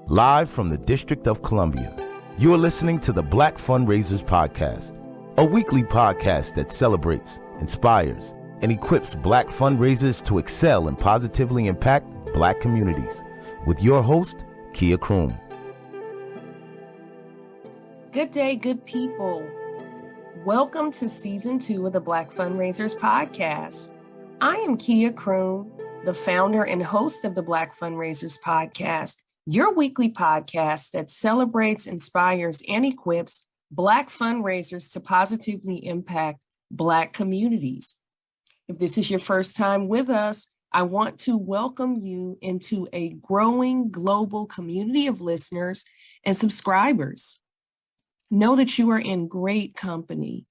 Live from the District of Columbia, you are listening to the Black Fundraisers Podcast, a weekly podcast that celebrates, inspires, and equips Black fundraisers to excel and positively impact Black communities. With your host, Kia Croom. Good day, good people. Welcome to Season 2 of the Black Fundraisers Podcast. I am Kia Croom, the founder and host of the Black Fundraisers Podcast, your weekly podcast that celebrates, inspires, and equips Black fundraisers to positively impact Black communities. If this is your first time with us, I want to welcome you into a growing global community of listeners and subscribers. Know that you are in great company.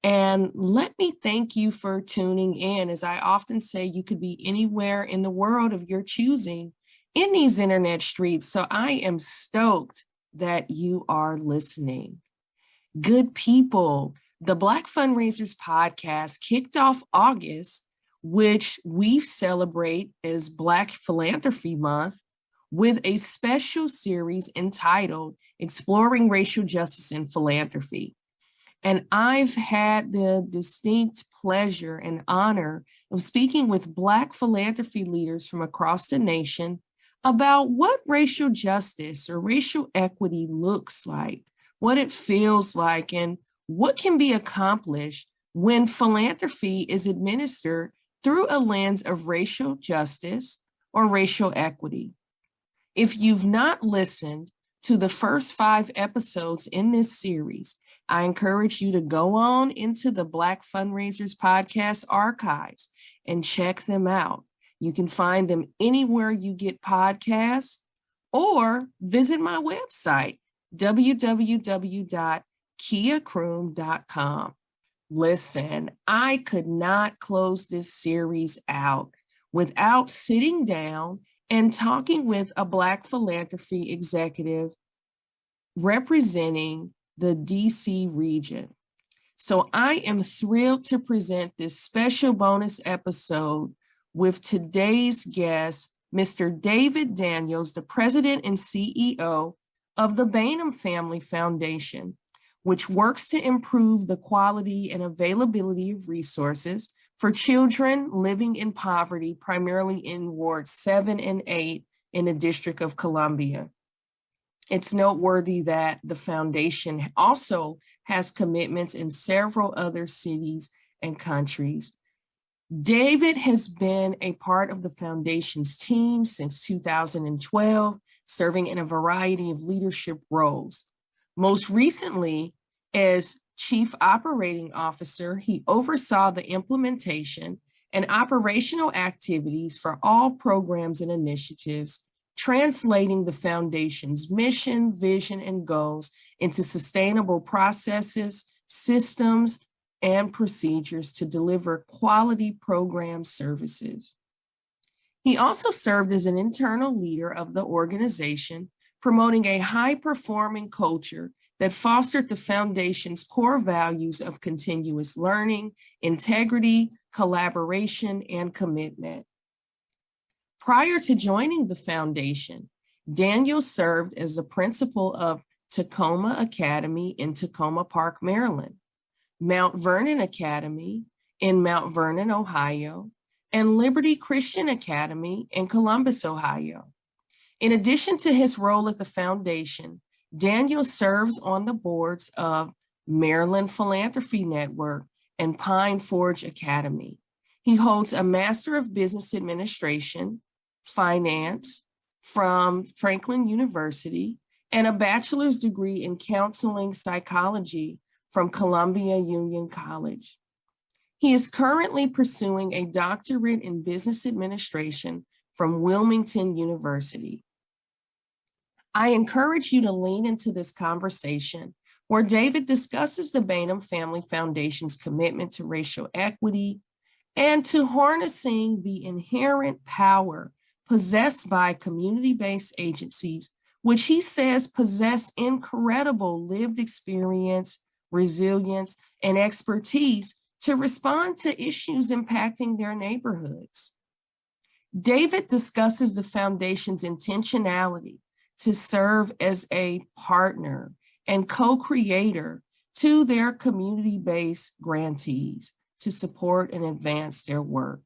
And let me thank you for tuning in. As I often say, you could be anywhere in the world of your choosing in these internet streets. So I am stoked that you are listening. Good people, the Black Fundraisers Podcast kicked off August, which we celebrate as Black Philanthropy Month, with a special series entitled Exploring Racial Justice in Philanthropy. And I've had the distinct pleasure and honor of speaking with Black philanthropy leaders from across the nation about what racial justice or racial equity looks like, what it feels like, and what can be accomplished when philanthropy is administered through a lens of racial justice or racial equity. If you've not listened to the first 5 episodes in this series, I encourage you to go on into the Black Fundraisers Podcast archives and check them out. You can find them anywhere you get podcasts or visit my website, www.kiacroom.com. Listen, I could not close this series out without sitting down and talking with a Black philanthropy executive representing the DC region. So I am thrilled to present this special bonus episode with today's guest, Mr. David Daniels, the president and CEO of the Bainum Family Foundation, which works to improve the quality and availability of resources for children living in poverty, primarily in wards 7 and 8 in the District of Columbia. It's noteworthy that the foundation also has commitments in several other cities and countries. David has been a part of the foundation's team since 2012, serving in a variety of leadership roles. Most recently, as Chief Operating Officer, he oversaw the implementation and operational activities for all programs and initiatives, translating the foundation's mission, vision, and goals into sustainable processes, systems, and procedures to deliver quality program services. He also served as an internal leader of the organization, promoting a high-performing culture that fostered the foundation's core values of continuous learning, integrity, collaboration, and commitment. Prior to joining the foundation, Daniel served as the principal of Takoma Academy in Takoma Park, Maryland, Mount Vernon Academy in Mount Vernon, Ohio, and Liberty Christian Academy in Columbus, Ohio. In addition to his role at the foundation, Daniel serves on the boards of Maryland Philanthropy Network and Pine Forge Academy. He holds a Master of Business Administration, Finance from Franklin University, and a bachelor's degree in counseling psychology from Columbia Union College. He is currently pursuing a doctorate in business administration from Wilmington University. I encourage you to lean into this conversation where David discusses the Bainum Family Foundation's commitment to racial equity and to harnessing the inherent power possessed by community-based agencies, which he says possess incredible lived experience, resilience, and expertise to respond to issues impacting their neighborhoods. David discusses the foundation's intentionality to serve as a partner and co-creator to their community-based grantees to support and advance their work.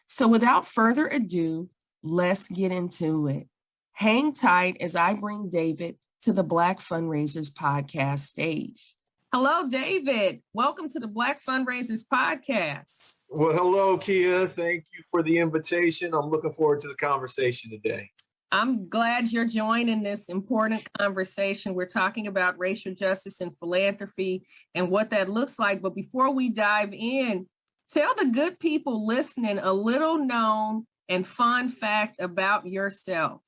So without further ado, let's get into it. Hang tight as I bring David to the Black Fundraisers podcast stage. Hello, David. Welcome to the Black Fundraisers podcast. Well, hello, Kia. Thank you for the invitation. I'm looking forward to the conversation today. I'm glad you're joining this important conversation. We're talking about racial justice and philanthropy and what that looks like. But before we dive in, tell the good people listening a little known and fun fact about yourself.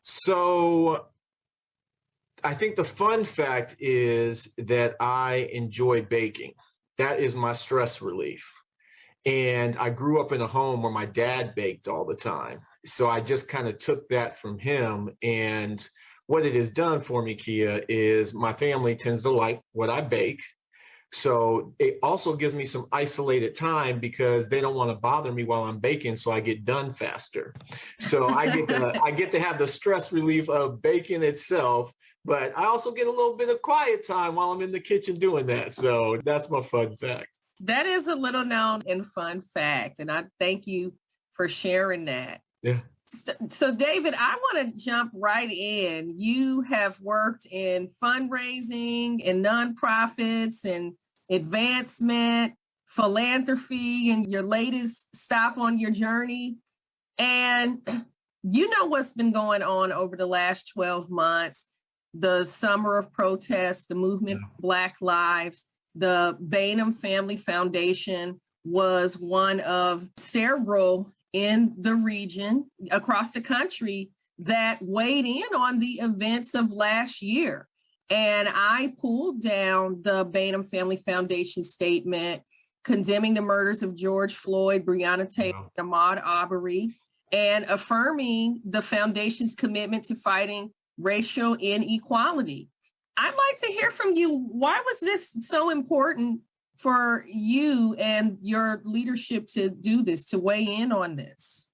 So I think the fun fact is that I enjoy baking. That is my stress relief. And I grew up in a home where my dad baked all the time. So I just kind of took that from him. And what it has done for me, Kia, is my family tends to like what I bake. So it also gives me some isolated time because they don't want to bother me while I'm baking, so I get done faster. So I get to have the stress relief of baking itself, but I also get a little bit of quiet time while I'm in the kitchen doing that. So that's my fun fact. That is a little known and fun fact, and I thank you for sharing that. Yeah. So David, I want to jump right in. You have worked in fundraising and nonprofits and advancement, philanthropy, and your latest stop on your journey. And you know what's been going on over the last 12 months, the summer of protests, the movement for Black Lives, the Bainum Family Foundation was one of several in the region across the country that weighed in on the events of last year. And I pulled down the Bainum Family Foundation statement condemning the murders of George Floyd, Breonna Taylor, and Ahmaud Arbery, and affirming the foundation's commitment to fighting racial inequality. I'd like to hear from you. Why was this so important for you and your leadership to do this, to weigh in on this?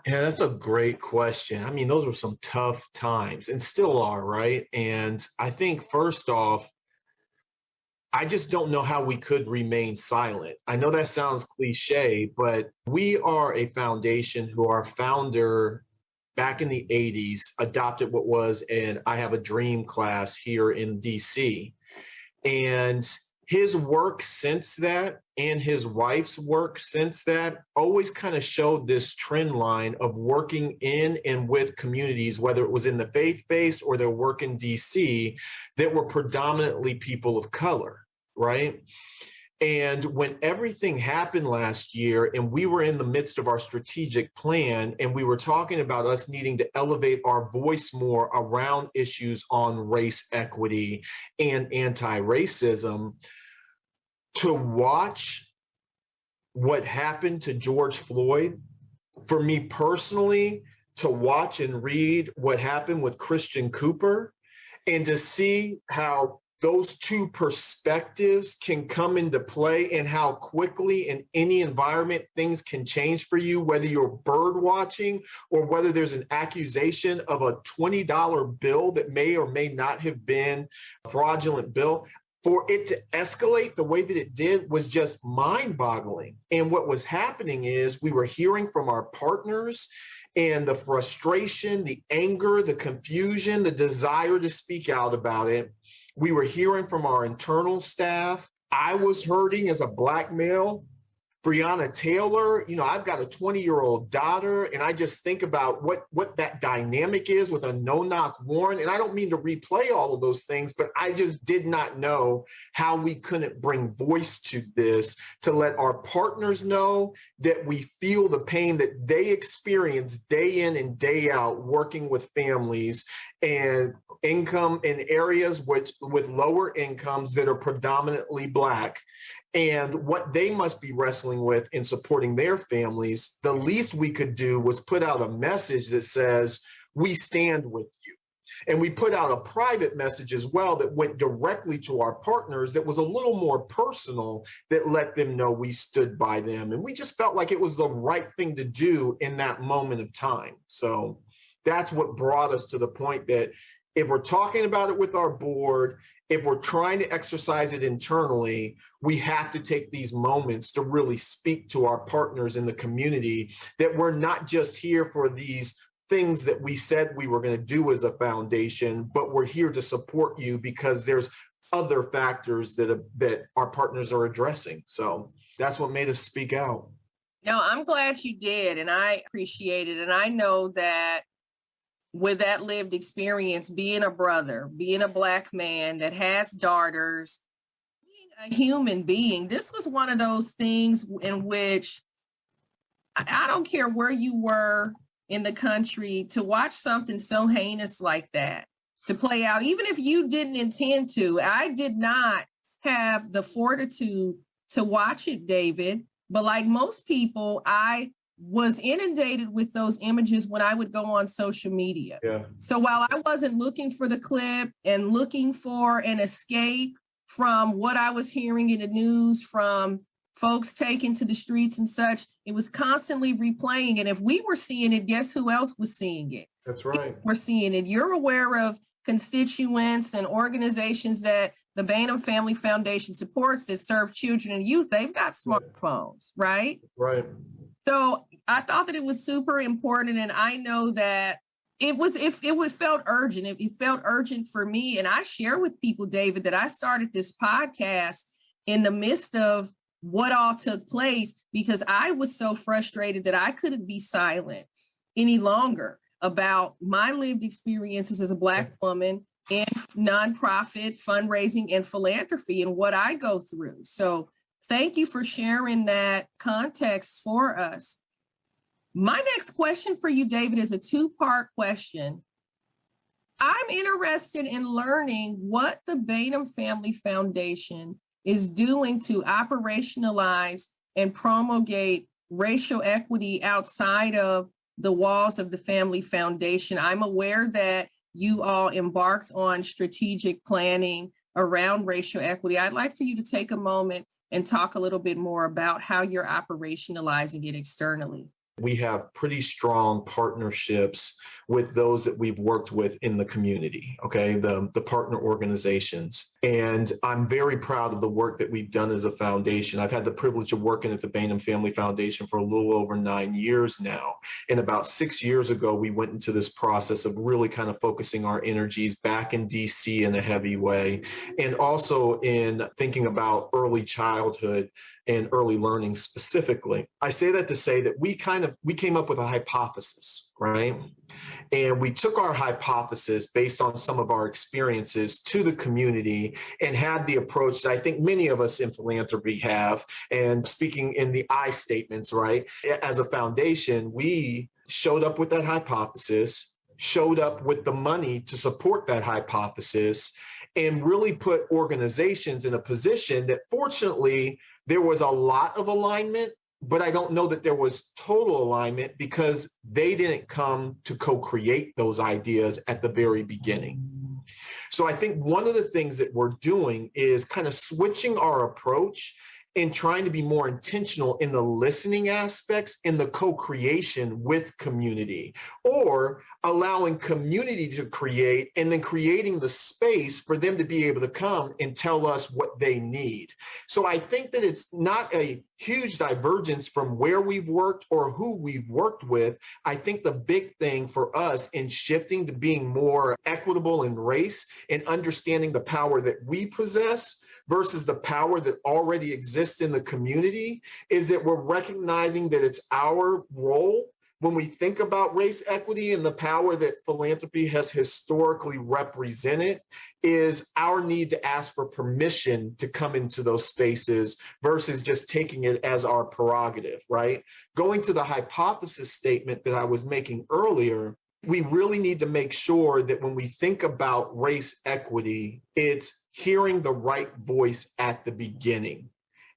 Yeah, that's a great question. I mean, those were some tough times and still are, right? And I think first off, I just don't know how we could remain silent. I know that sounds cliche, but we are a foundation who our founder back in the 80s adopted what was an I Have a Dream class here in DC. And his work since that and his wife's work since that always kind of showed this trend line of working in and with communities, whether it was in the faith-based or their work in DC, that were predominantly people of color, right? And when everything happened last year and we were in the midst of our strategic plan and we were talking about us needing to elevate our voice more around issues on race equity and anti-racism, to watch what happened to George Floyd, for me personally, to watch and read what happened with Christian Cooper, and to see how those two perspectives can come into play and how quickly in any environment things can change for you, whether you're bird watching or whether there's an accusation of a $20 bill that may or may not have been a fraudulent bill. For it to escalate the way that it did was just mind-boggling. And what was happening is we were hearing from our partners and the frustration, the anger, the confusion, the desire to speak out about it. We were hearing from our internal staff. I was hurting as a Black male. Breonna Taylor, I've got a 20-year-old daughter, and I just think about what that dynamic is with a no-knock warrant. And I don't mean to replay all of those things, but I just did not know how we couldn't bring voice to this to let our partners know that we feel the pain that they experience day in and day out working with families and income in areas with lower incomes that are predominantly Black, and what they must be wrestling with in supporting their families. The least we could do was put out a message that says, we stand with you. And we put out a private message as well that went directly to our partners that was a little more personal, that let them know we stood by them. And we just felt like it was the right thing to do in that moment of time. So that's what brought us to the point that if we're talking about it with our board, if we're trying to exercise it internally, we have to take these moments to really speak to our partners in the community that we're not just here for these things that we said we were going to do as a foundation, but we're here to support you because there's other factors that our partners are addressing. So that's what made us speak out. No, I'm glad you did, and I appreciate it. And I know that with that lived experience, being a brother, being a Black man that has daughters, being a human being, this was one of those things in which I don't care where you were in the country, to watch something so heinous like that to play out, even if you didn't intend to. I did not have the fortitude to watch it, David, but like most people, I was inundated with those images when I would go on social media. Yeah. So while I wasn't looking for the clip and looking for an escape from what I was hearing in the news from folks taken to the streets and such, it was constantly replaying. And if we were seeing it, guess who else was seeing it? That's right. We're seeing it. You're aware of constituents and organizations that the Bainum Family Foundation supports that serve children and youth. They've got smartphones, right? Right. So I thought that it was super important. And I know that it felt urgent. It felt urgent for me. And I share with people, David, that I started this podcast in the midst of what all took place because I was so frustrated that I couldn't be silent any longer about my lived experiences as a Black woman in nonprofit fundraising and philanthropy and what I go through. So thank you for sharing that context for us. My next question for you, David, is a two-part question. I'm interested in learning what the Bainum Family Foundation is doing to operationalize and promulgate racial equity outside of the walls of the Family Foundation. I'm aware that you all embarked on strategic planning around racial equity. I'd like for you to take a moment and talk a little bit more about how you're operationalizing it externally. We have pretty strong partnerships with those that we've worked with in the community, okay, the partner organizations. And I'm very proud of the work that we've done as a foundation. I've had the privilege of working at the Bainum Family Foundation for a little over 9 years now. And about 6 years ago, we went into this process of really kind of focusing our energies back in DC in a heavy way, and also in thinking about early childhood and early learning specifically. I say that to say that we came up with a hypothesis, right? And we took our hypothesis based on some of our experiences to the community and had the approach that I think many of us in philanthropy have. And speaking in the I statements, right? As a foundation, we showed up with that hypothesis, showed up with the money to support that hypothesis, and really put organizations in a position that fortunately there was a lot of alignment, but I don't know that there was total alignment because they didn't come to co-create those ideas at the very beginning. So I think one of the things that we're doing is kind of switching our approach and trying to be more intentional in the listening aspects in the co-creation with community, or allowing community to create and then creating the space for them to be able to come and tell us what they need. So I think that it's not a huge divergence from where we've worked or who we've worked with. I think the big thing for us in shifting to being more equitable in race and understanding the power that we possess versus the power that already exists in the community is that we're recognizing that it's our role when we think about race equity and the power that philanthropy has historically represented is our need to ask for permission to come into those spaces versus just taking it as our prerogative, right? Going to the hypothesis statement that I was making earlier, we really need to make sure that when we think about race equity, it's hearing the right voice at the beginning,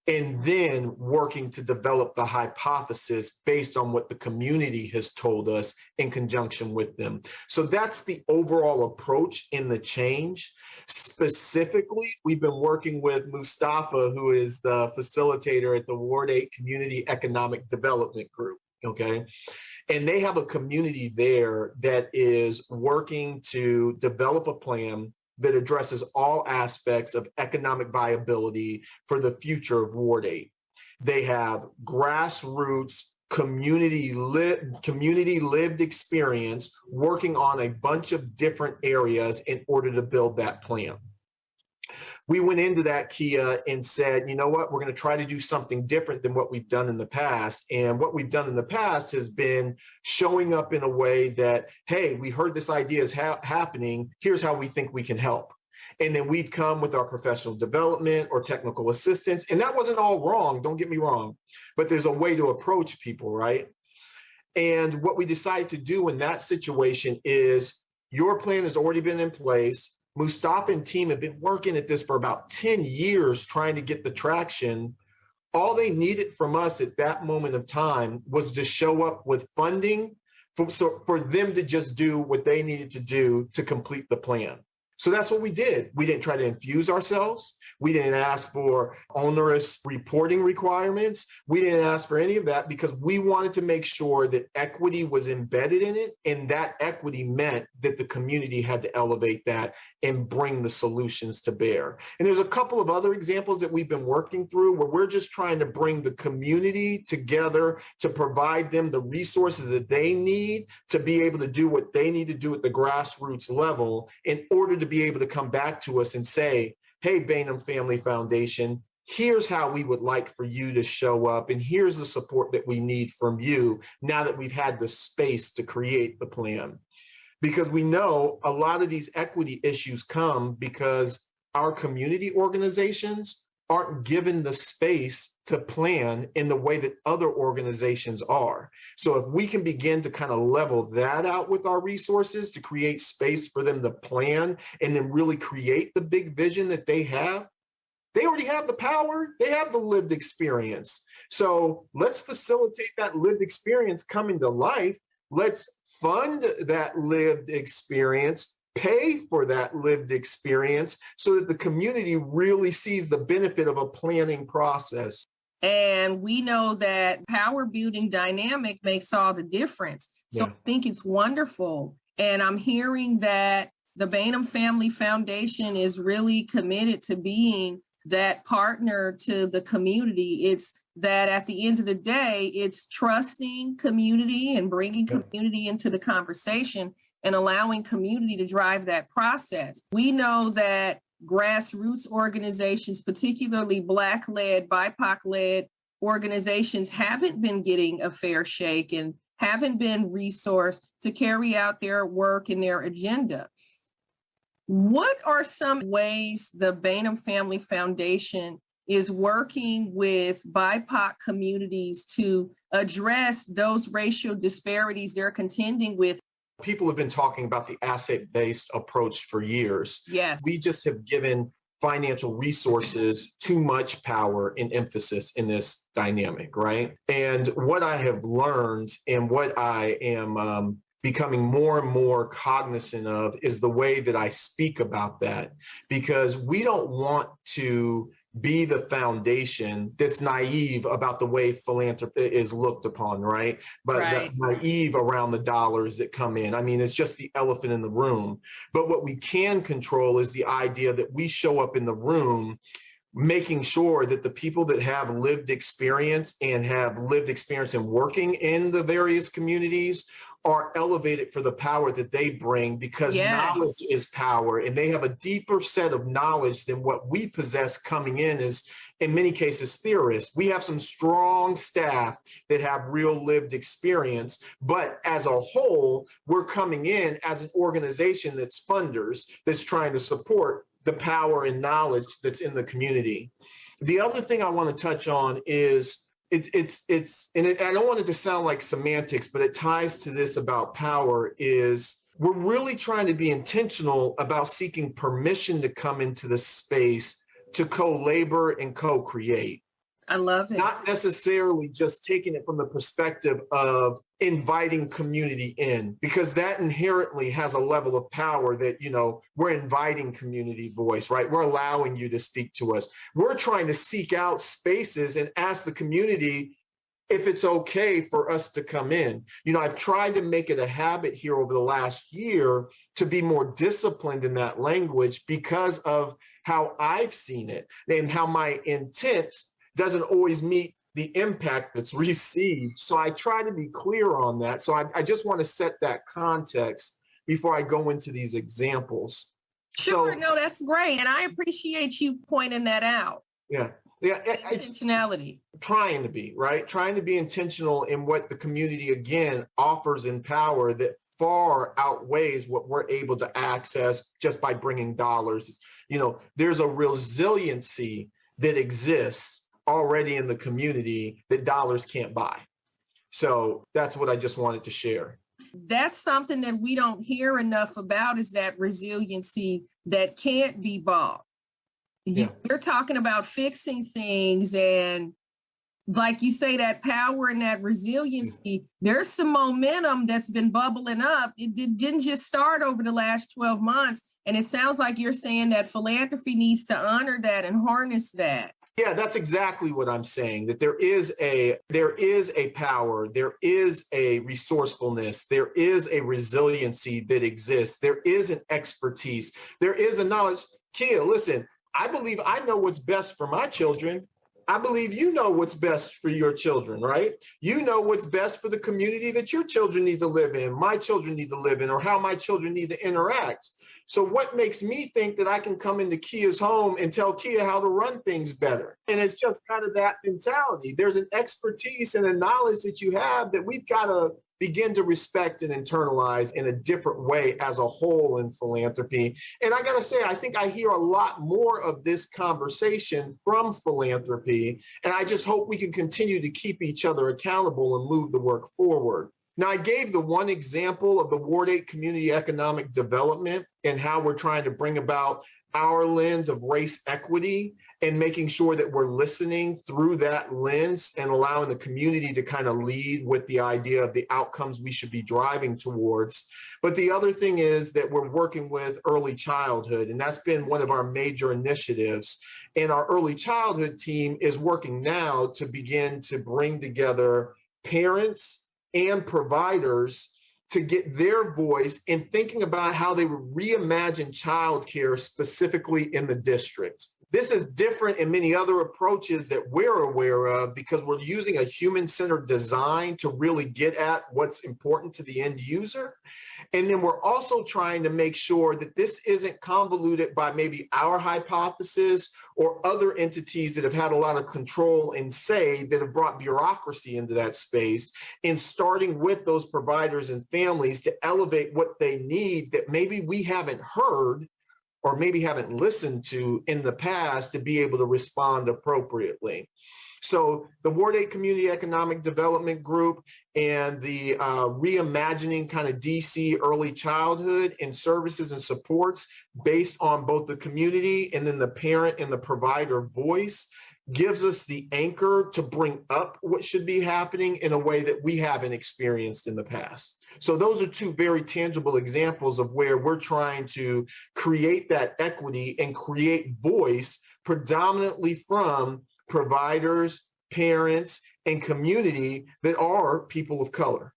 and then working to develop the hypothesis based on what the community has told us in conjunction with them. So that's the overall approach in the change. Specifically, we've been working with Mustafa, who is the facilitator at the Ward 8 Community Economic Development Group. okay? And they have a community there that is working to develop a plan that addresses all aspects of economic viability for the future of Ward 8. They have grassroots community lived experience working on a bunch of different areas in order to build that plan. We went into that, Kia, and said, you know what, we're going to try to do something different than what we've done in the past. And what we've done in the past has been showing up in a way that, hey, we heard this idea is happening. Here's how we think we can help. And then we'd come with our professional development or technical assistance. And that wasn't all wrong, don't get me wrong, but there's a way to approach people, right? And what we decided to do in that situation is your plan has already been in place. Mustafa and team have been working at this for about 10 years trying to get the traction. All they needed from us at that moment of time was to show up with funding for them to just do what they needed to do to complete the plan. So that's what we did. We didn't try to infuse ourselves. We didn't ask for onerous reporting requirements. We didn't ask for any of that because we wanted to make sure that equity was embedded in it. And that equity meant that the community had to elevate that and bring the solutions to bear. And there's a couple of other examples that we've been working through where we're just trying to bring the community together to provide them the resources that they need to be able to do what they need to do at the grassroots level in order to be able to come back to us and say, hey, Bainum Family Foundation, here's how we would like for you to show up, and here's the support that we need from you now that we've had the space to create the plan. Because we know a lot of these equity issues come because our community organizations aren't given the space to plan in the way that other organizations are. So if we can begin to kind of level that out with our resources to create space for them to plan and then really create the big vision that they already have the power, they have the lived experience. So let's facilitate that lived experience coming to life. Let's fund that lived experience, pay for that lived experience so that the community really sees the benefit of a planning process. And we know that power building dynamic makes all the difference. So I think it's wonderful. And I'm hearing that the Bainum Family Foundation is really committed to being that partner to the community. It's that at the end of the day, it's trusting community and bringing community into the conversation and allowing community to drive that process. We know that grassroots organizations, particularly Black-led, BIPOC-led organizations, haven't been getting a fair shake and haven't been resourced to carry out their work and their agenda. What are some ways the Bainum Family Foundation is working with BIPOC communities to address those racial disparities they're contending with? People have been talking about the asset-based approach for years. Yes. We just have given financial resources too much power and emphasis in this dynamic, right? And what I have learned and what I am becoming more and more cognizant of is the way that I speak about that, because we don't want to be the foundation that's naive about the way philanthropy is looked upon, right? But naive around the dollars that come in. I mean, it's just the elephant in the room. But what we can control is the idea that we show up in the room making sure that the people that have lived experience and have lived experience in working in the various communities are elevated for the power that they bring, because knowledge is power, and they have a deeper set of knowledge than what we possess coming in as, in many cases, theorists. We have some strong staff that have real lived experience, but as a whole, we're coming in as an organization that's funders, that's trying to support the power and knowledge that's in the community. The other thing I want to touch on is I don't want it to sound like semantics, but it ties to this about power, is we're really trying to be intentional about seeking permission to come into the space to co-labor and co-create. I love it. Not necessarily just taking it from the perspective of inviting community in, because that inherently has a level of power that, you know, we're inviting community voice, right? We're allowing you to speak to us. We're trying to seek out spaces and ask the community, if it's okay for us to come in. I've tried to make it a habit here over the last year to be more disciplined in that language because of how I've seen it and how my intent doesn't always meet the impact that's received. So I try to be clear on that. So I just want to set that context before I go into these examples. Sure, no, that's great. And I appreciate you pointing that out. Yeah. Intentionality. Trying to be, right? Trying to be intentional in what the community, again, offers in power that far outweighs what we're able to access just by bringing dollars. There's a resiliency that exists already in the community that dollars can't buy. So that's what I just wanted to share. That's something that we don't hear enough about, is that resiliency that can't be bought. You're talking about fixing things, and like you say, that power and that resiliency, there's some momentum that's been bubbling up. It didn't just start over the last 12 months. And it sounds like you're saying that philanthropy needs to honor that and harness that. Yeah, that's exactly what I'm saying, that there is a power, there is a resourcefulness, there is a resiliency that exists, there is an expertise, there is a knowledge. Kia, listen, I believe I know what's best for my children. I believe you know what's best for your children, right? You know what's best for the community that your children need to live in, my children need to live in, or how my children need to interact. So what makes me think that I can come into Kia's home and tell Kia how to run things better? And it's just kind of that mentality. There's an expertise and a knowledge that you have that we've got to begin to respect and internalize in a different way as a whole in philanthropy. And I got to say, I think I hear a lot more of this conversation from philanthropy, and I just hope we can continue to keep each other accountable and move the work forward. Now, I gave the one example of the Ward 8 community economic development and how we're trying to bring about our lens of race equity and making sure that we're listening through that lens and allowing the community to kind of lead with the idea of the outcomes we should be driving towards. But the other thing is that we're working with early childhood, and that's been one of our major initiatives. And our early childhood team is working now to begin to bring together parents and providers to get their voice in thinking about how they would reimagine childcare specifically in the district. This is different in many other approaches that we're aware of because we're using a human-centered design to really get at what's important to the end user. And then we're also trying to make sure that this isn't convoluted by maybe our hypothesis or other entities that have had a lot of control and say that have brought bureaucracy into that space, and starting with those providers and families to elevate what they need that maybe we haven't heard or maybe haven't listened to in the past to be able to respond appropriately. So the Ward 8 Community Economic Development Group and the reimagining kind of DC early childhood and services and supports based on both the community and then the parent and the provider voice gives us the anchor to bring up what should be happening in a way that we haven't experienced in the past. So those are two very tangible examples of where we're trying to create that equity and create voice predominantly from providers, parents, and community that are people of color.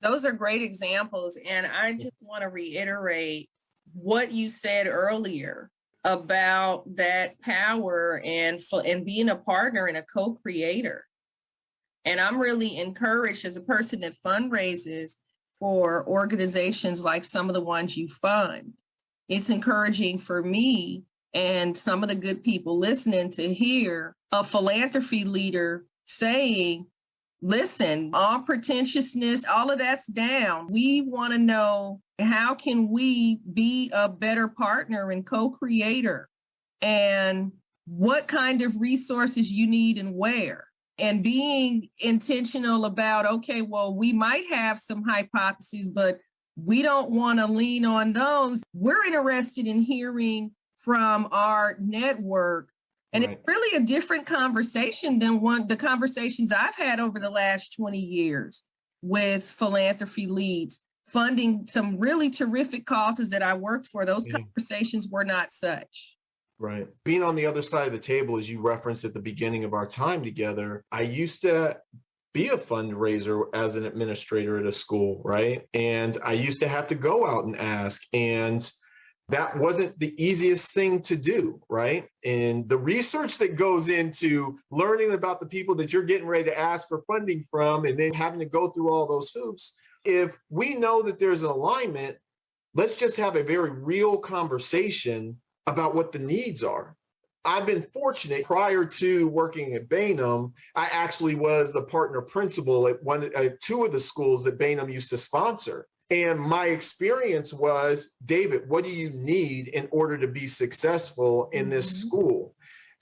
Those are great examples. And I just want to reiterate what you said earlier about that power and being a partner and a co-creator. And I'm really encouraged as a person that fundraises for organizations like some of the ones you fund. It's encouraging for me and some of the good people listening to hear a philanthropy leader saying, listen, all pretentiousness, all of that's down. We want to know, how can we be a better partner and co-creator, and what kind of resources you need and where, and being intentional about, okay, well, we might have some hypotheses, but we don't want to lean on those. We're interested in hearing from our network. And It's really a different conversation than the conversations I've had over the last 20 years with philanthropy leads, funding some really terrific causes that I worked for. Those conversations were not such. Right. Being on the other side of the table, as you referenced at the beginning of our time together, I used to be a fundraiser as an administrator at a school, right? And I used to have to go out and ask, and that wasn't the easiest thing to do, right? And the research that goes into learning about the people that you're getting ready to ask for funding from, and then having to go through all those hoops, if we know that there's an alignment, let's just have a very real conversation about what the needs are. I've been fortunate. Prior to working at Bainum, I actually was the partner principal at two of the schools that Bainum used to sponsor. And my experience was, David, what do you need in order to be successful in this school?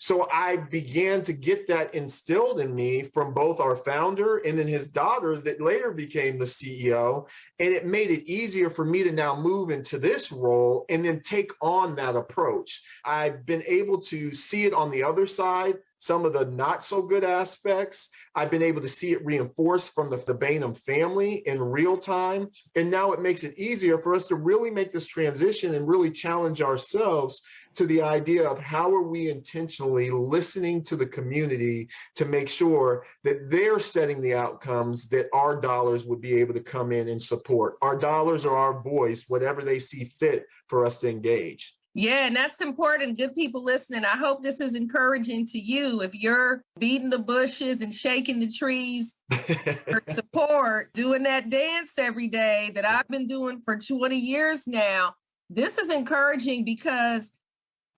So I began to get that instilled in me from both our founder and then his daughter that later became the CEO. And it made it easier for me to now move into this role and then take on that approach. I've been able to see it on the other side, some of the not so good aspects. I've been able to see it reinforced from the Bainum family in real time. And now it makes it easier for us to really make this transition and really challenge ourselves to the idea of how are we intentionally listening to the community to make sure that they're setting the outcomes that our dollars would be able to come in and support. Our dollars or our voice, whatever they see fit for us to engage. Yeah, and that's important. Good people listening. I hope this is encouraging to you. If you're beating the bushes and shaking the trees for support, doing that dance every day that I've been doing for 20 years now, this is encouraging because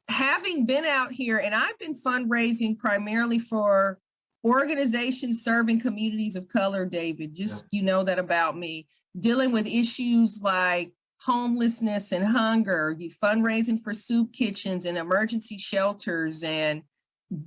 having been out here, and I've been fundraising primarily for organizations serving communities of color, David, just you know that about me, dealing with issues like homelessness and hunger, fundraising for soup kitchens and emergency shelters and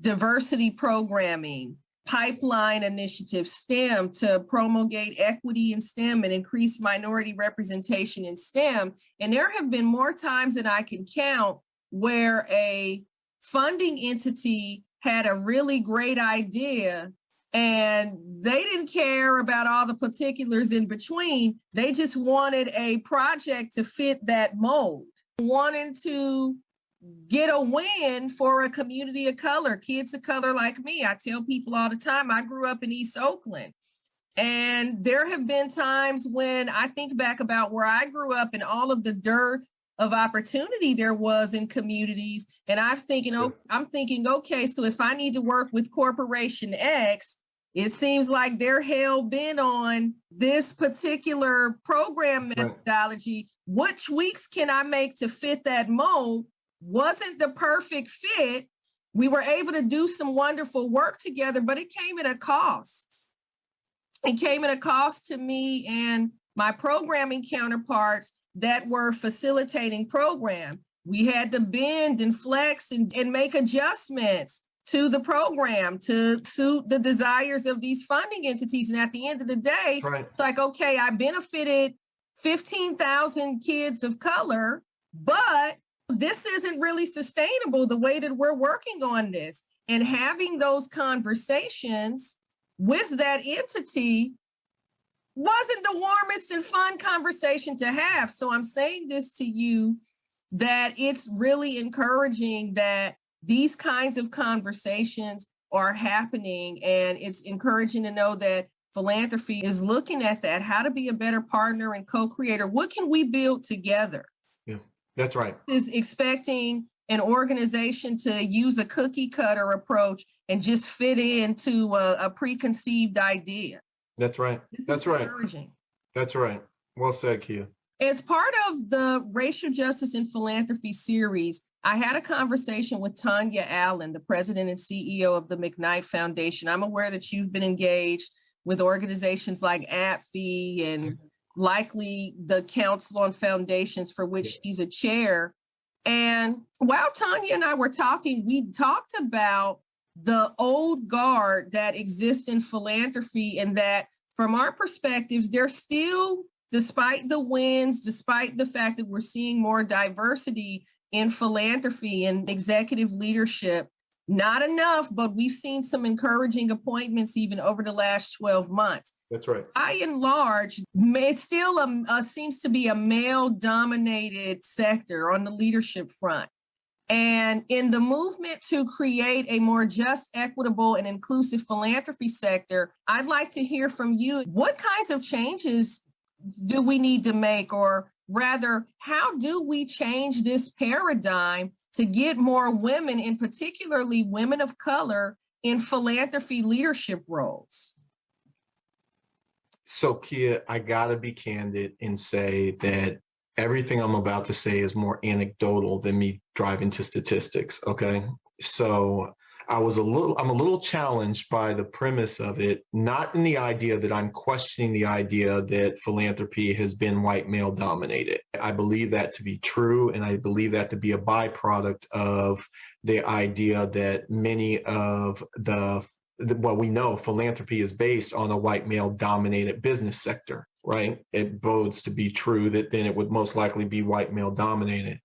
diversity programming, pipeline initiatives, STEM, to promulgate equity in STEM and increase minority representation in STEM. And there have been more times than I can count where a funding entity had a really great idea and they didn't care about all the particulars in between. They just wanted a project to fit that mold, wanting to get a win for a community of color, kids of color like me. I tell people all the time, I grew up in East Oakland. And there have been times when I think back about where I grew up and all of the dearth of opportunity there was in communities. And I'm thinking, okay, so if I need to work with Corporation X, it seems like they're hell bent on this particular program methodology. What tweaks can I make to fit that mold? Wasn't the perfect fit. We were able to do some wonderful work together, but it came at a cost. It came at a cost to me and my programming counterparts that were facilitating program. We had to bend and flex and make adjustments to the program to suit the desires of these funding entities. And at the end of the day, It's like, okay, I benefited 15,000 kids of color, but this isn't really sustainable the way that we're working on this. And having those conversations with that entity wasn't the warmest and fun conversation to have. So I'm saying this to you that it's really encouraging that these kinds of conversations are happening. And it's encouraging to know that philanthropy is looking at that, how to be a better partner and co-creator. What can we build together? Yeah, that's right. Is expecting an organization to use a cookie cutter approach and just fit into a preconceived idea. That's right. That's right. That's right. Well said, Kia. As part of the Racial Justice and Philanthropy series, I had a conversation with Tanya Allen, the president and CEO of the McKnight Foundation. I'm aware that you've been engaged with organizations like APFI and likely the Council on Foundations, for which she's a chair. And while Tanya and I were talking, we talked about the old guard that exists in philanthropy, and that from our perspectives, there's still, despite the wins, despite the fact that we're seeing more diversity in philanthropy and executive leadership, not enough, but we've seen some encouraging appointments even over the last 12 months. That's right. By and large, it still seems to be a male-dominated sector on the leadership front. And in the movement to create a more just, equitable, and inclusive philanthropy sector, I'd like to hear from you. What kinds of changes do we need to make, or rather, how do we change this paradigm to get more women, and particularly women of color, in philanthropy leadership roles? So, Kia, I gotta be candid and say that everything I'm about to say is more anecdotal than me driving to statistics. Okay. So I'm a little challenged by the premise of it, not in the idea that I'm questioning the idea that philanthropy has been white male dominated. I believe that to be true. And I believe that to be a byproduct of the idea that many of well, we know philanthropy is based on a white male dominated business sector, right? It bodes to be true that then it would most likely be white male dominated.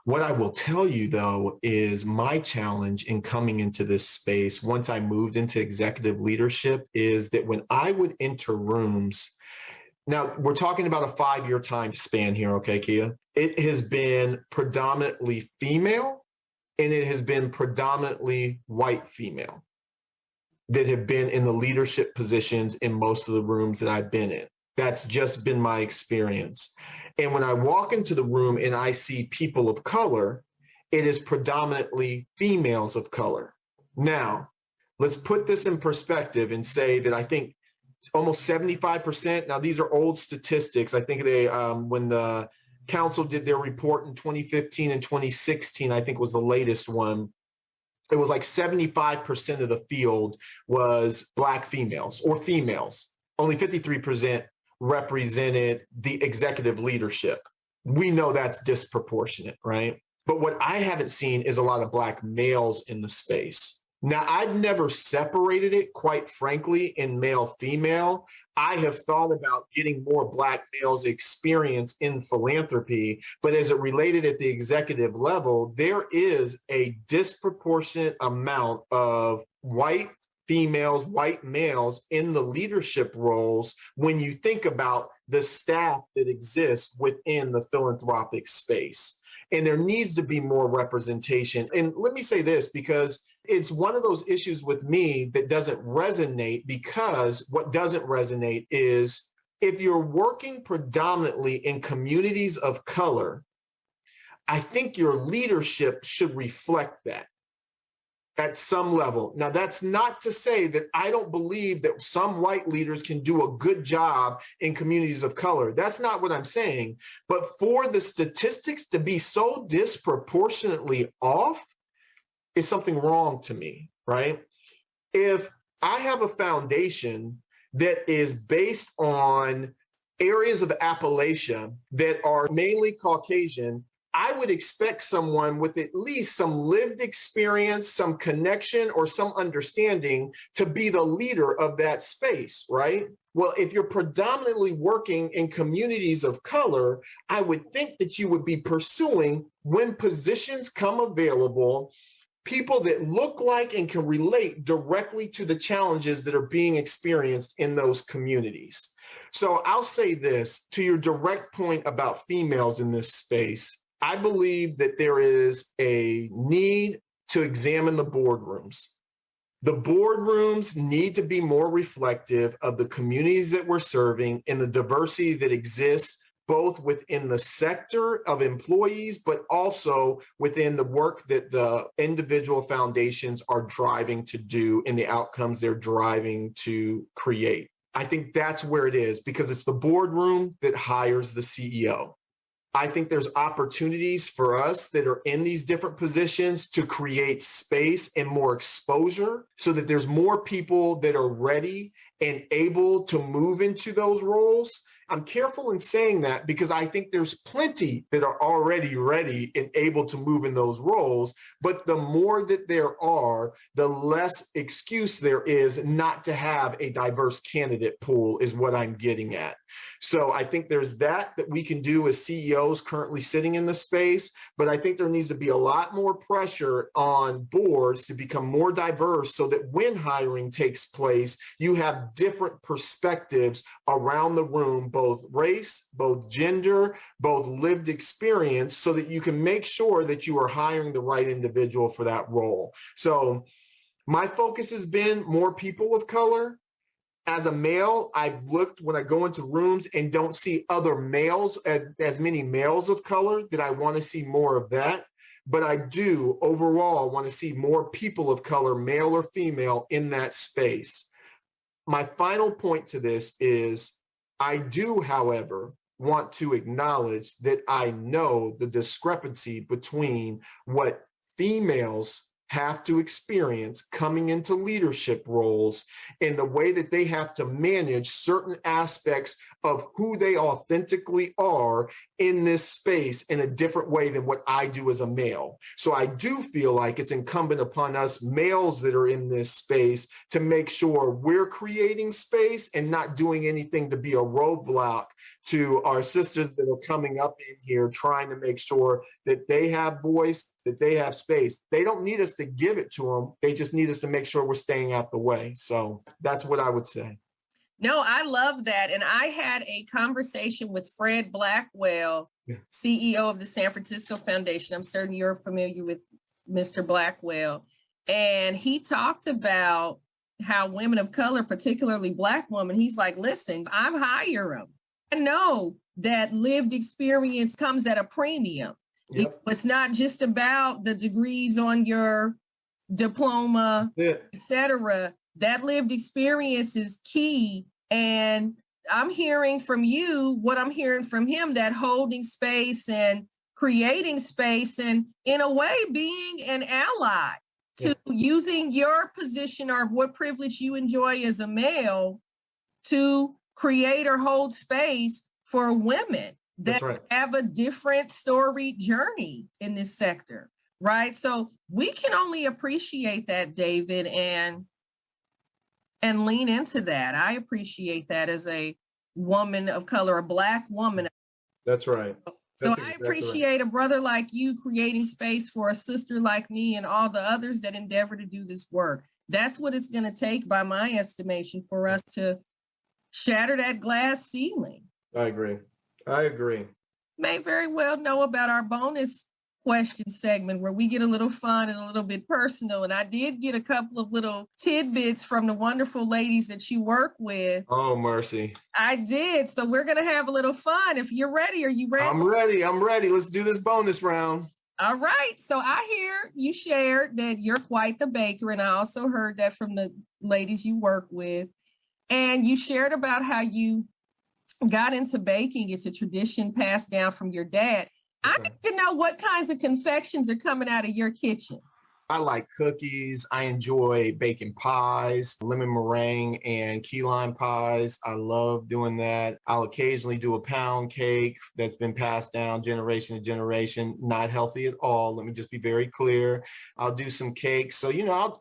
What I will tell you, though, is my challenge in coming into this space once I moved into executive leadership is that when I would enter rooms, now we're talking about a 5-year time span here, okay, Kia? It has been predominantly female and it has been predominantly white female that have been in the leadership positions in most of the rooms that I've been in. That's just been my experience. And when I walk into the room and I see people of color, it is predominantly females of color. Now, let's put this in perspective and say that I think it's almost 75%. Now, these are old statistics. I think they, when the council did their report in 2015 and 2016, I think was the latest one, it was like 75% of the field was Black females or females. Only 53% represented the executive leadership. We know that's disproportionate, right? But what I haven't seen is a lot of Black males in the space. Now, I've never separated it, quite frankly, in male, female. I have thought about getting more Black males experience in philanthropy, but as it related at the executive level, there is a disproportionate amount of white females, white males in the leadership roles when you think about the staff that exists within the philanthropic space. And there needs to be more representation. And let me say this, because it's one of those issues with me that doesn't resonate, because what doesn't resonate is if you're working predominantly in communities of color, I think your leadership should reflect that at some level. Now, that's not to say that I don't believe that some white leaders can do a good job in communities of color. That's not what I'm saying. But for the statistics to be so disproportionately off, is something wrong to me, right? If I have a foundation that is based on areas of Appalachia that are mainly Caucasian, I would expect someone with at least some lived experience, some connection, or some understanding to be the leader of that space, right? Well, if you're predominantly working in communities of color, I would think that you would be pursuing, when positions come available, people that look like and can relate directly to the challenges that are being experienced in those communities. So I'll say this, to your direct point about females in this space, I believe that there is a need to examine the boardrooms. The boardrooms need to be more reflective of the communities that we're serving and the diversity that exists both within the sector of employees, but also within the work that the individual foundations are driving to do and the outcomes they're driving to create. I think that's where it is, because it's the boardroom that hires the CEO. I think there's opportunities for us that are in these different positions to create space and more exposure so that there's more people that are ready and able to move into those roles. I'm careful in saying that because I think there's plenty that are already ready and able to move in those roles, but the more that there are, the less excuse there is not to have a diverse candidate pool is what I'm getting at. So I think there's that we can do as CEOs currently sitting in the space, but I think there needs to be a lot more pressure on boards to become more diverse so that when hiring takes place, you have different perspectives around the room, both race, both gender, both lived experience, so that you can make sure that you are hiring the right individual for that role. So my focus has been more people of color. As a male, I've looked when I go into rooms and don't see other males, as many males of color, that I want to see more of that. But I do overall want to see more people of color, male or female, in that space. My final point to this is I do, however, want to acknowledge that I know the discrepancy between what females have to experience coming into leadership roles and the way that they have to manage certain aspects of who they authentically are in this space in a different way than what I do as a male. So I do feel like it's incumbent upon us males that are in this space to make sure we're creating space and not doing anything to be a roadblock to our sisters that are coming up in here trying to make sure that they have voice, that they have space. They don't need us to give it to them. They just need us to make sure we're staying out the way. So that's what I would say. No, I love that. And I had a conversation with Fred Blackwell, CEO of the San Francisco Foundation. I'm certain you're familiar with Mr. Blackwell. And he talked about how women of color, particularly Black women, he's like, listen, I'm hire them. I know that lived experience comes at a premium. Yep. It's not just about the degrees on your diploma, et cetera. That lived experience is key. And I'm hearing from you what I'm hearing from him, that holding space and creating space and in a way being an ally to using your position or what privilege you enjoy as a male to create or hold space for women that have a different storied journey in this sector, right? So we can only appreciate that, David, and lean into that. I appreciate that as a woman of color, a Black woman. That's right. So I appreciate a brother like you creating space for a sister like me and all the others that endeavor to do this work. That's what it's going to take, by my estimation, for us to shatter that glass ceiling. I agree. I agree. May very well know about our bonus question segment where we get a little fun and a little bit personal. And I did get a couple of little tidbits from the wonderful ladies that you work with. Oh, mercy. I did. So we're going to have a little fun. If you're ready, are you ready? I'm ready. I'm ready. Let's do this bonus round. All right. So I hear you shared that you're quite the baker. And I also heard that from the ladies you work with. And you shared about how you got into baking. It's a tradition passed down from your dad. I need to know what kinds of confections are coming out of your kitchen. I like cookies. I enjoy baking pies, lemon meringue and key lime pies. I love doing that. I'll occasionally do a pound cake that's been passed down generation to generation. Not healthy at all. Let me just be very clear. I'll do some cakes. So,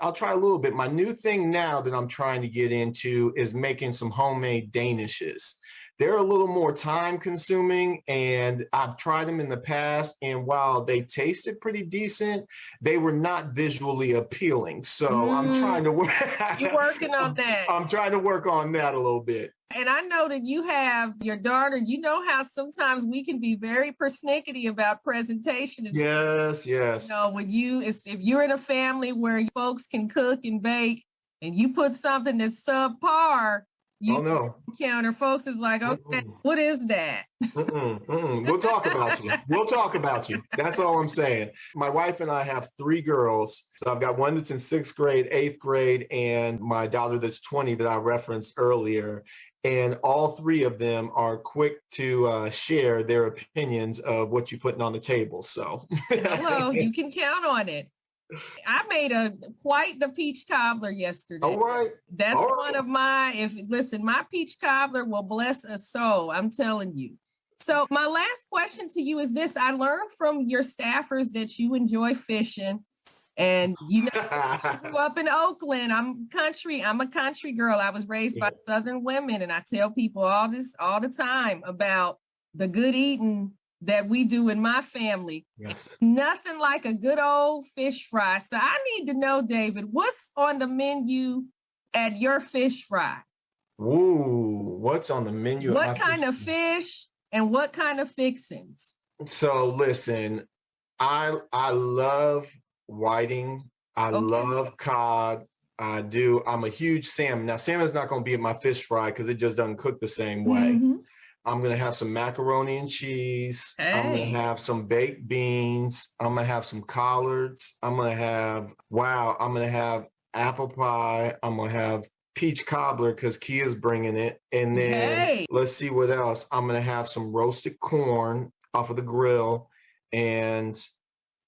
I'll try a little bit. My new thing now that I'm trying to get into is making some homemade danishes. They're a little more time consuming, and I've tried them in the past. And while they tasted pretty decent, they were not visually appealing. So I'm trying to work. You're working on that. I'm trying to work on that a little bit. And I know that you have your daughter. You know how sometimes we can be very persnickety about presentation. Yes. If you're in a family where folks can cook and bake, and you put something that's subpar, counter folks is like, okay, what is that? We'll talk about you. We'll talk about you. That's all I'm saying. My wife and I have 3 girls. So I've got one that's in 6th grade, 8th grade, and my daughter that's 20 that I referenced earlier. And all 3 of them are quick to share their opinions of what you're putting on the table. So hello, you can count on it. I made quite the peach cobbler yesterday. All right. That's one of my, my peach cobbler will bless a soul. I'm telling you. So my last question to you is this. I learned from your staffers that you enjoy fishing And I grew up in Oakland. I'm a country girl. I was raised by Southern women. And I tell people all the time about the good eating that we do in my family. Yes. Nothing like a good old fish fry. So I need to know, David, what's on the menu at your fish fry? Ooh, what's on the menu? What kind of fish and what kind of fixings? So listen, I love whiting. I love cod. I do. I'm a huge salmon. Now, salmon's not going to be at my fish fry because it just doesn't cook the same way. Mm-hmm. I'm going to have some macaroni and cheese. Hey. I'm going to have some baked beans. I'm going to have some collards. I'm going to have apple pie. I'm going to have peach cobbler because Kia's bringing it. And then let's see what else. I'm going to have some roasted corn off of the grill. And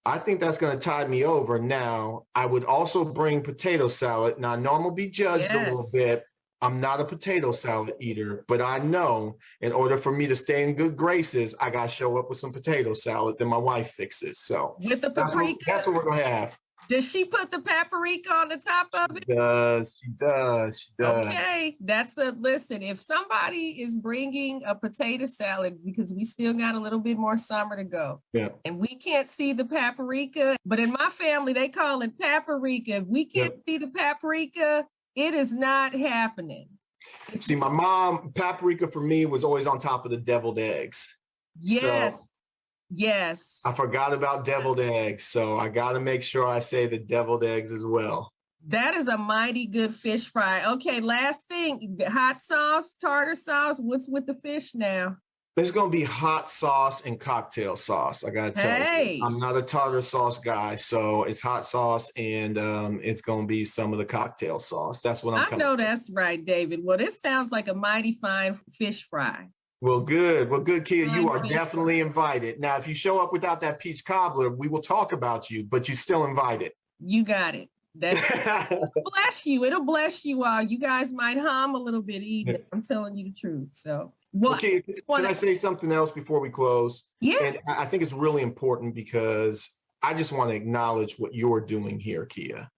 I think that's going to tide me over. Now, I would also bring potato salad. Now, I know I'm going to be judged a little bit. I'm not a potato salad eater, but I know in order for me to stay in good graces, I got to show up with some potato salad that my wife fixes. So with the paprika, that's what we're going to have. Does she put the paprika on the top of it? She does. Okay, listen, if somebody is bringing a potato salad, because we still got a little bit more summer to go, and we can't see the paprika, but in my family, they call it paprika. If we can't see the paprika, it is not happening. See, my mom, paprika for me was always on top of the deviled eggs. Yes. So yes. I forgot about deviled eggs. So I got to make sure I say the deviled eggs as well. That is a mighty good fish fry. Okay, last thing, hot sauce, tartar sauce. What's with the fish now? There's going to be hot sauce and cocktail sauce. I got to tell you, I'm not a tartar sauce guy. So it's hot sauce and it's going to be some of the cocktail sauce. That's what I know that's right, David. Well, this sounds like a mighty fine fish fry. Well, good, Kia. You are definitely invited. Now, if you show up without that peach cobbler, we will talk about you, but you're still invited. You got it. It'll bless you. It'll bless you all. You guys might hum a little bit even. I'm telling you the truth. So, okay, can I say something else before we close? Yeah. And I think it's really important because I just want to acknowledge what you're doing here, Kia,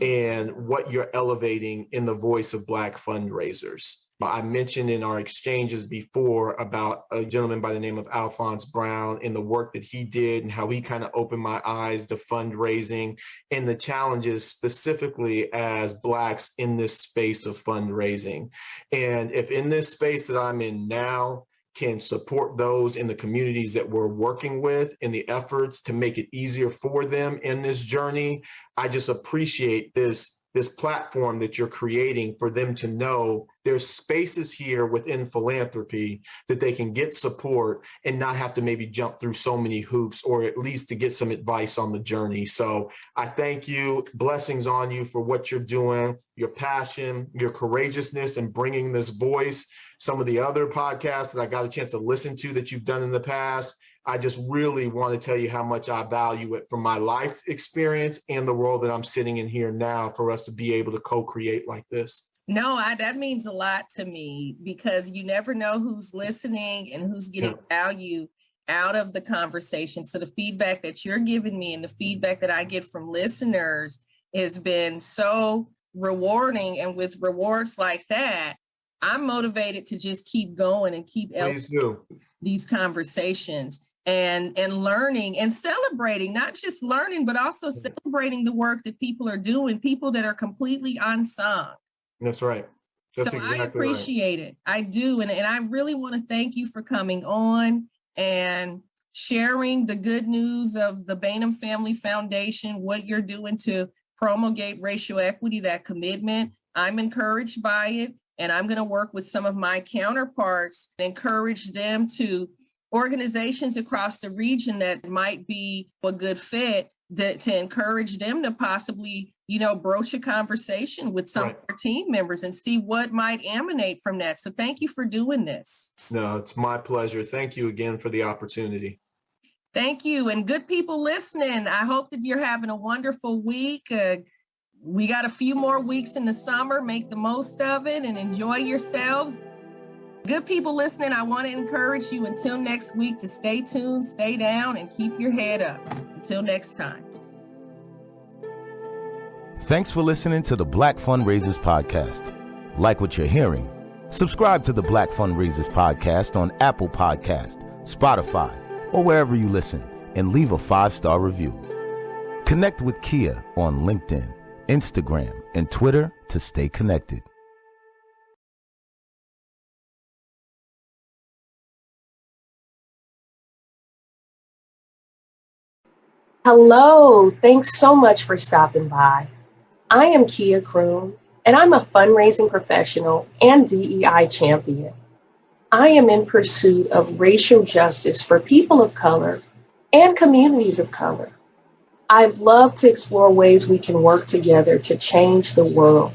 and what you're elevating in the voice of Black fundraisers. I mentioned in our exchanges before about a gentleman by the name of Alphonse Brown and the work that he did and how he kind of opened my eyes to fundraising and the challenges specifically as Blacks in this space of fundraising. And if in this space that I'm in now can support those in the communities that we're working with in the efforts to make it easier for them in this journey, I just appreciate this platform that you're creating for them to know there's spaces here within philanthropy that they can get support and not have to maybe jump through so many hoops, or at least to get some advice on the journey. So I thank you, blessings on you for what you're doing, your passion, your courageousness, and bringing this voice. Some of the other podcasts that I got a chance to listen to that you've done in the past, I just really want to tell you how much I value it from my life experience and the role that I'm sitting in here now for us to be able to co-create like this. No, that means a lot to me because you never know who's listening and who's getting value out of the conversation. So the feedback that you're giving me and the feedback that I get from listeners has been so rewarding. And with rewards like that, I'm motivated to just keep going and keep these conversations. And learning and celebrating, not just learning, but also celebrating the work that people are doing, people that are completely unsung. That's right. That's exactly I appreciate it. I do. And I really want to thank you for coming on and sharing the good news of the Bainum Family Foundation, what you're doing to promulgate racial equity, that commitment. I'm encouraged by it. And I'm going to work with some of my counterparts and encourage them to organizations across the region that might be a good fit to encourage them to possibly, broach a conversation with some of their team members and see what might emanate from that. So thank you for doing this. No, it's my pleasure. Thank you again for the opportunity. Thank you. And good people listening, I hope that you're having a wonderful week. We got a few more weeks in the summer. Make the most of it and enjoy yourselves. Good people listening, I want to encourage you until next week to stay tuned, stay down, and keep your head up. Until next time. Thanks for listening to the Black Fundraisers Podcast. Like what you're hearing? Subscribe to the Black Fundraisers Podcast on Apple Podcast, Spotify, or wherever you listen, and leave a 5-star review. Connect with Kia on LinkedIn, Instagram, and Twitter to stay connected. Hello, thanks so much for stopping by. I am Kia Croom, and I'm a fundraising professional and DEI champion. I am in pursuit of racial justice for people of color and communities of color. I'd love to explore ways we can work together to change the world